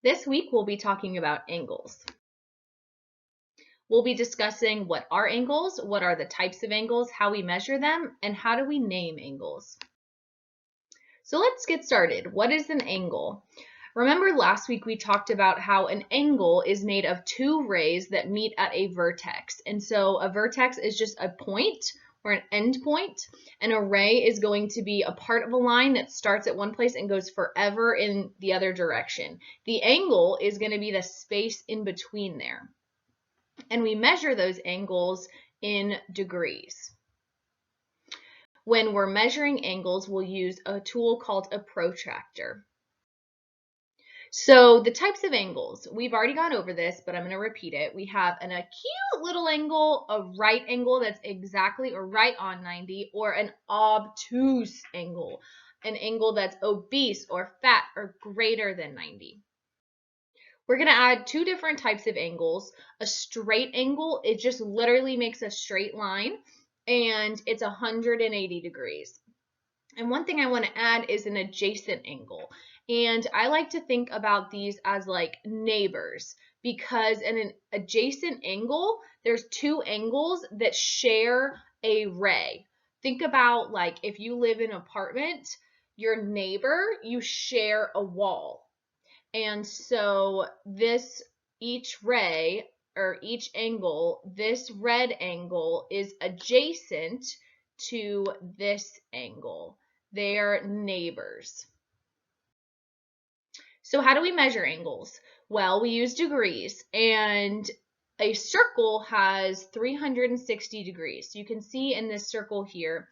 This week we'll be talking about angles. We'll be discussing what are angles, what are the types of angles, how we measure them, and how do we name angles. So let's get started. What is an angle? Remember last week we talked about how an angle is made of two rays that meet at a vertex. And so a vertex is just a point or an end point, and a ray is going to be a part of a line that starts at one place and goes forever in the other direction. The angle is going to be the space in between there. And we measure those angles in degrees. When we're measuring angles, we'll use a tool called a protractor. So the types of angles, we've already gone over this, but I'm going to repeat it. We have an acute little angle, a right angle that's exactly or right on 90, or an obtuse angle, an angle that's obese or fat or greater than 90. We're going to add two different types of angles. A straight angle, it just literally makes a straight line, and it's 180 degrees. And one thing I want to add is an adjacent angle. And I like to think about these as like neighbors, because in an adjacent angle, there's two angles that share a ray. Think about like if you live in an apartment, your neighbor, you share a wall. And so each ray or each angle, this red angle is adjacent to this angle. They are neighbors. So how do we measure angles? Well, we use degrees, and a circle has 360 degrees. You can see in this circle here,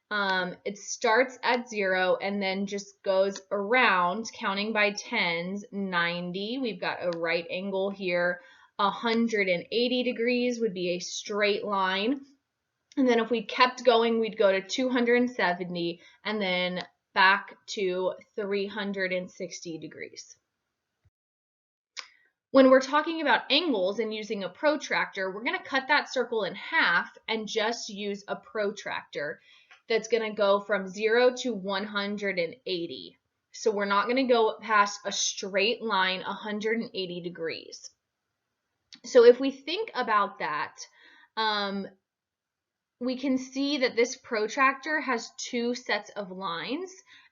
it starts at 0 and then just goes around, counting by tens, 90. We've got a right angle here. 180 degrees would be a straight line. And then if we kept going, we'd go to 270 and then back to 360 degrees. When we're talking about angles and using a protractor, we're going to cut that circle in half and just use a protractor that's going to go from 0 to 180. So we're not going to go past a straight line 180 degrees. So if we think about that, we can see that this protractor has two sets of lines,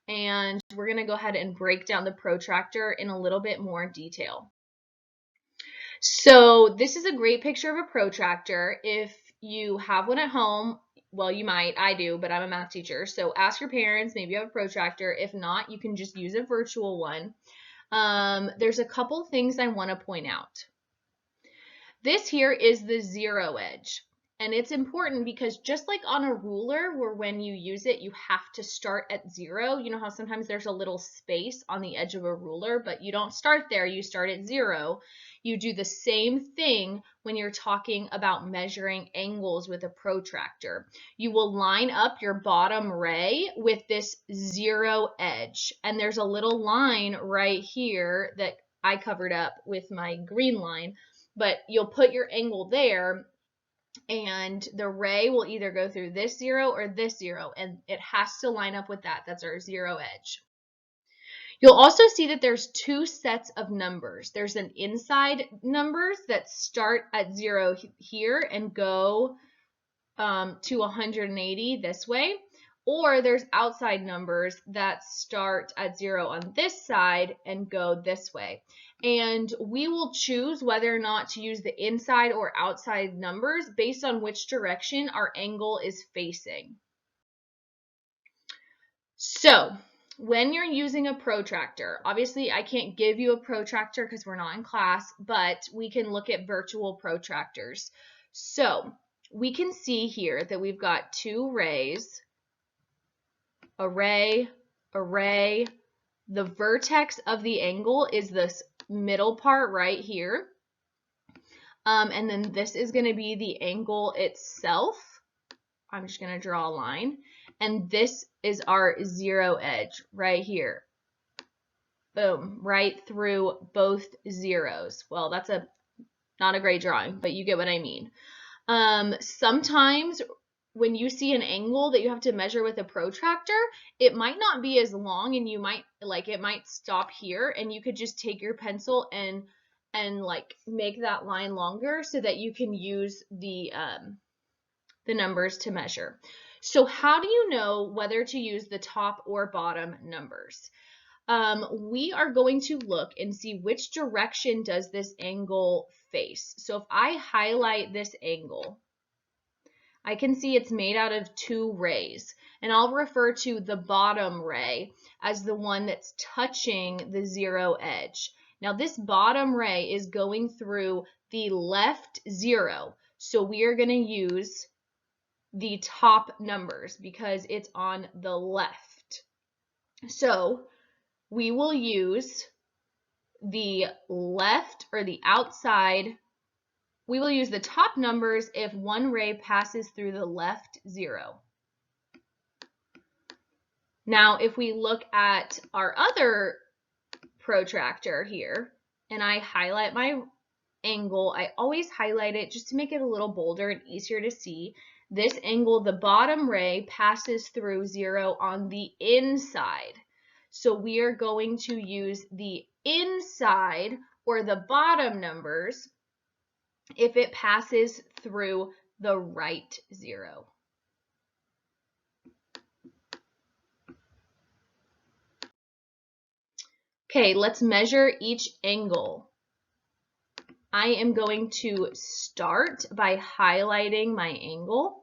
and we're going to go ahead and break down the protractor in a little bit more detail. So this is a great picture of a protractor. If you have one at home, well, you might, I do, but I'm a math teacher, so ask your parents, maybe you have a protractor. If not, you can just use a virtual one. There's a couple things I want to point out. This here is the zero edge. And it's important because just like on a ruler where when you use it, you have to start at 0. You know how sometimes there's a little space on the edge of a ruler, but you don't start there, you start at 0. You do the same thing when you're talking about measuring angles with a protractor. You will line up your bottom ray with this 0 edge. And there's a little line right here that I covered up with my green line, but you'll put your angle there, and the ray will either go through this 0 or this 0, and it has to line up with that. That's our 0 edge. You'll also see that there's two sets of numbers. There's an inside numbers that start at 0 here and go to 180 this way, or there's outside numbers that start at 0 on this side and go this way. And we will choose whether or not to use the inside or outside numbers based on which direction our angle is facing. So when you're using a protractor, obviously I can't give you a protractor because we're not in class, but we can look at virtual protractors. So we can see here that we've got two rays, a ray, a ray. The vertex of the angle is this middle part right here. And then this is going to be the angle itself. I'm just going to draw a line. And this is our 0 edge right here. Boom, right through both zeros. Well, that's not a great drawing, but you get what I mean. Sometimes when you see an angle that you have to measure with a protractor, it might not be as long, and you might it might stop here, and you could just take your pencil and like make that line longer so that you can use the numbers to measure. So how do you know whether to use the top or bottom numbers? We are going to look and see which direction does this angle face. So if I highlight this angle, I can see it's made out of two rays, and I'll refer to the bottom ray as the one that's touching the zero edge. Now this bottom ray is going through the left zero, so we are going to use the top numbers because it's on the left. So we will use the left or the outside. We will use the top numbers if one ray passes through the left zero. Now, if we look at our other protractor here, and I highlight my angle, I always highlight it just to make it a little bolder and easier to see. This angle, the bottom ray passes through zero on the inside. So we are going to use the inside or the bottom numbers if it passes through the right zero. Okay, let's measure each angle. I am going to start by highlighting my angle.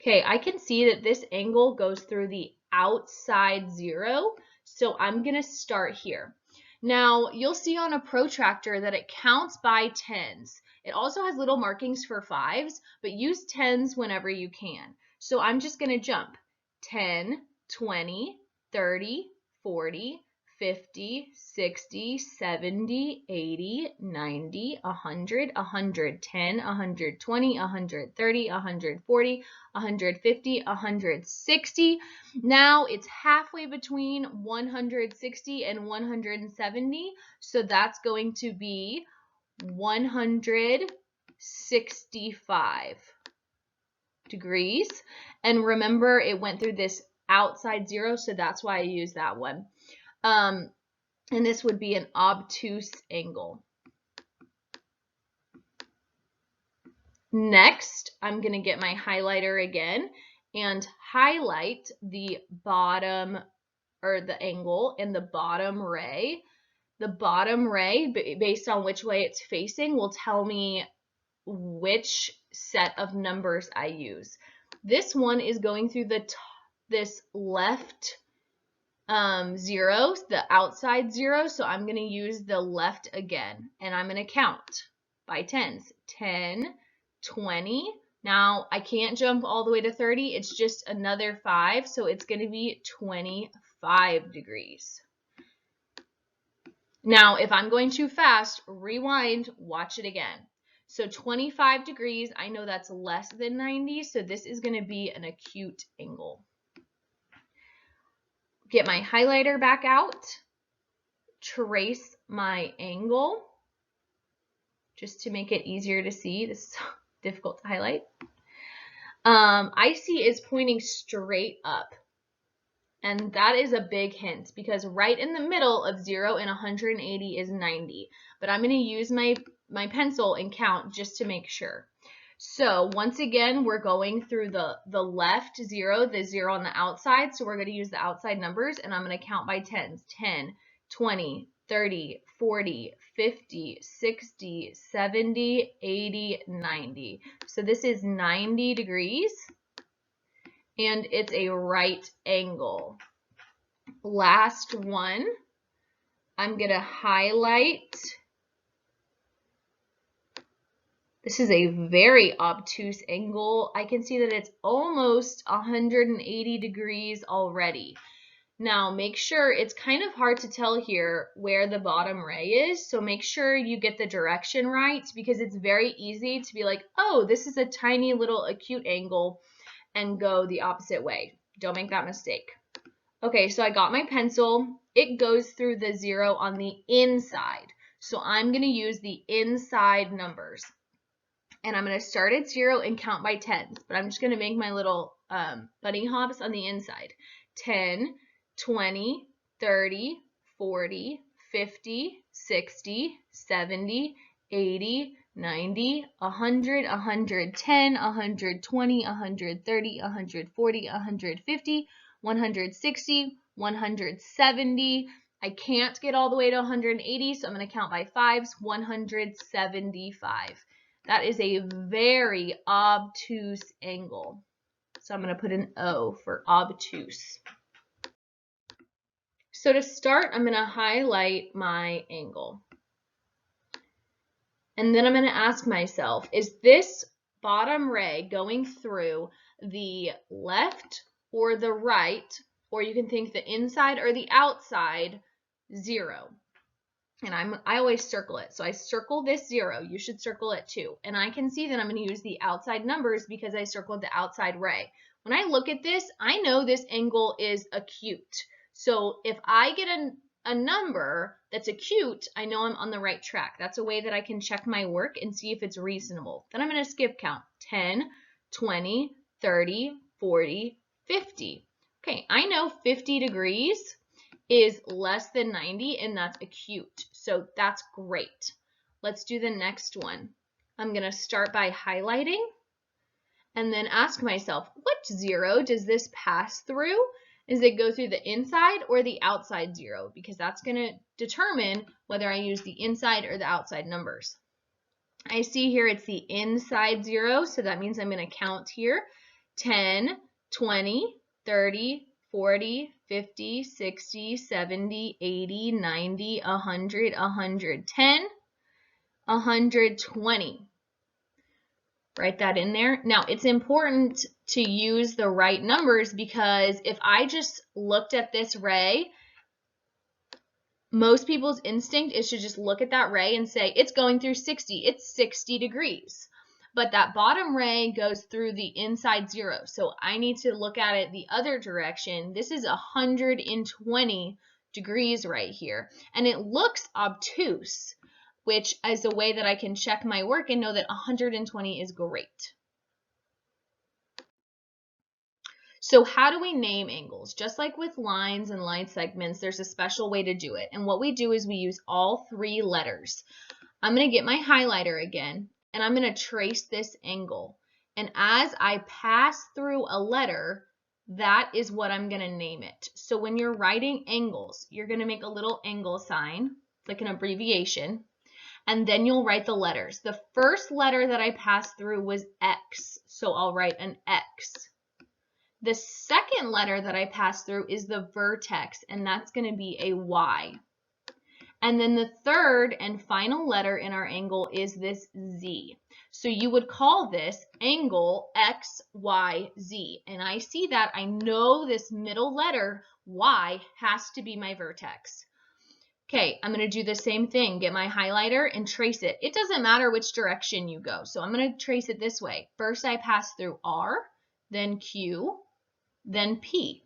Okay, I can see that this angle goes through the outside zero, so I'm going to start here. Now, you'll see on a protractor that it counts by tens. It also has little markings for fives, but use tens whenever you can. So I'm just going to jump 10, 20, 30, 40, 50, 60, 70, 80, 90, 100, 110, 120, 130, 140, 150, 160. Now it's halfway between 160 and 170, so that's going to be 165 degrees. And remember, it went through this outside zero, so that's why I use that one. And this would be an obtuse angle. Next, I'm going to get my highlighter again and highlight the bottom, or the angle in the bottom ray. The bottom ray, based on which way it's facing, will tell me which set of numbers I use. This one is going through this left zero, the outside zero, so I'm going to use the left again, and I'm going to count by tens. 10, 20. Now I can't jump all the way to 30, it's just another 5, so it's going to be 25 degrees. Now if I'm going too fast, rewind, watch it again. So 25 degrees, I know that's less than 90, so this is going to be an acute angle. Get my highlighter back out, trace my angle, just to make it easier to see. This is difficult to highlight. I see is pointing straight up, and that is a big hint because right in the middle of 0 and 180 is 90, but I'm going to use my pencil and count just to make sure. So once again, we're going through the left zero, the zero on the outside. So we're going to use the outside numbers, and I'm going to count by tens. 10, 20, 30, 40, 50, 60, 70, 80, 90. So this is 90 degrees, and it's a right angle. Last one, I'm going to highlight. This is a very obtuse angle. I can see that it's almost 180 degrees already. Now make sure, it's kind of hard to tell here where the bottom ray is, so make sure you get the direction right because it's very easy to be like, oh, this is a tiny little acute angle, and go the opposite way. Don't make that mistake. Okay, so I got my pencil. It goes through the zero on the inside, so I'm going to use the inside numbers. And I'm going to start at 0 and count by tens, but I'm just going to make my little bunny hops on the inside. 10, 20, 30, 40, 50, 60, 70, 80, 90, 100, 110, 120, 130, 140, 150, 160, 170. I can't get all the way to 180, so I'm going to count by fives. 175. That is a very obtuse angle. So I'm going to put an O for obtuse. So to start, I'm going to highlight my angle. And then I'm going to ask myself, is this bottom ray going through the left or the right, or you can think the inside or the outside, 0? And I always circle it. So I circle this 0. You should circle it too. And I can see that I'm going to use the outside numbers because I circled the outside ray. When I look at this, I know this angle is acute. So if I get a number that's acute, I know I'm on the right track. That's a way that I can check my work and see if it's reasonable. Then I'm going to skip count. 10, 20, 30, 40, 50. Okay, I know 50 degrees is less than 90, and that's acute. So that's great. Let's do the next one. I'm going to start by highlighting and then ask myself, what 0 does this pass through? Does it go through the inside or the outside 0? Because that's going to determine whether I use the inside or the outside numbers. I see here it's the inside 0, so that means I'm going to count here. 10, 20, 30, 40, 50, 60, 70, 80, 90, 100, 110, 120. Write that in there. Now, it's important to use the right numbers because if I just looked at this ray, most people's instinct is to just look at that ray and say, it's going through 60. It's 60 degrees. But that bottom ray goes through the inside 0. So I need to look at it the other direction. This is 120 degrees right here. And it looks obtuse, which is a way that I can check my work and know that 120 is great. So how do we name angles? Just like with lines and line segments, there's a special way to do it. And what we do is we use all 3 letters. I'm going to get my highlighter again, and I'm going to trace this angle. And as I pass through a letter, that is what I'm going to name it. So when you're writing angles, you're going to make a little angle sign, like an abbreviation, and then you'll write the letters. The first letter that I passed through was X, so I'll write an X. The second letter that I passed through is the vertex, and that's going to be a Y. And then the third and final letter in our angle is this Z. So you would call this angle XYZ. And I see that. I know this middle letter, Y, has to be my vertex. Okay, I'm going to do the same thing. Get my highlighter and trace it. It doesn't matter which direction you go. So I'm going to trace it this way. First, I pass through R, then Q, then P.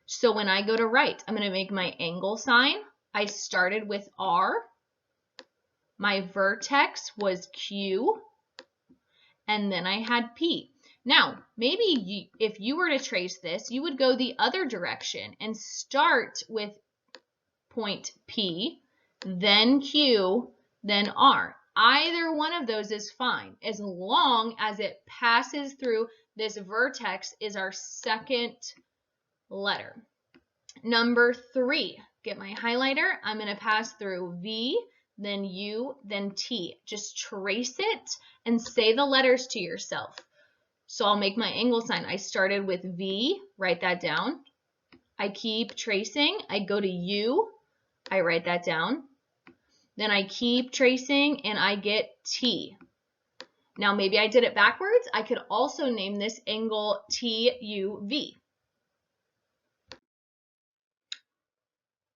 So when I go to write, I'm going to make my angle sign. I started with R. My vertex was Q. And then I had P. Now, maybe if you were to trace this, you would go the other direction and start with point P, then Q, then R. Either one of those is fine, as long as it passes through this vertex is our second letter. Number 3, get my highlighter. I'm going to pass through V, then U, then T. Just trace it and say the letters to yourself. So I'll make my angle sign. I started with V, write that down. I keep tracing. I go to U, I write that down. Then I keep tracing and I get T. Now maybe I did it backwards. I could also name this angle TUV.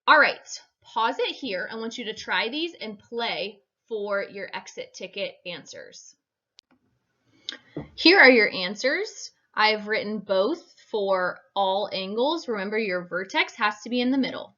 All right, pause it here. I want you to try these and play for your exit ticket answers. Here are your answers. I've written both for all angles. Remember, your vertex has to be in the middle.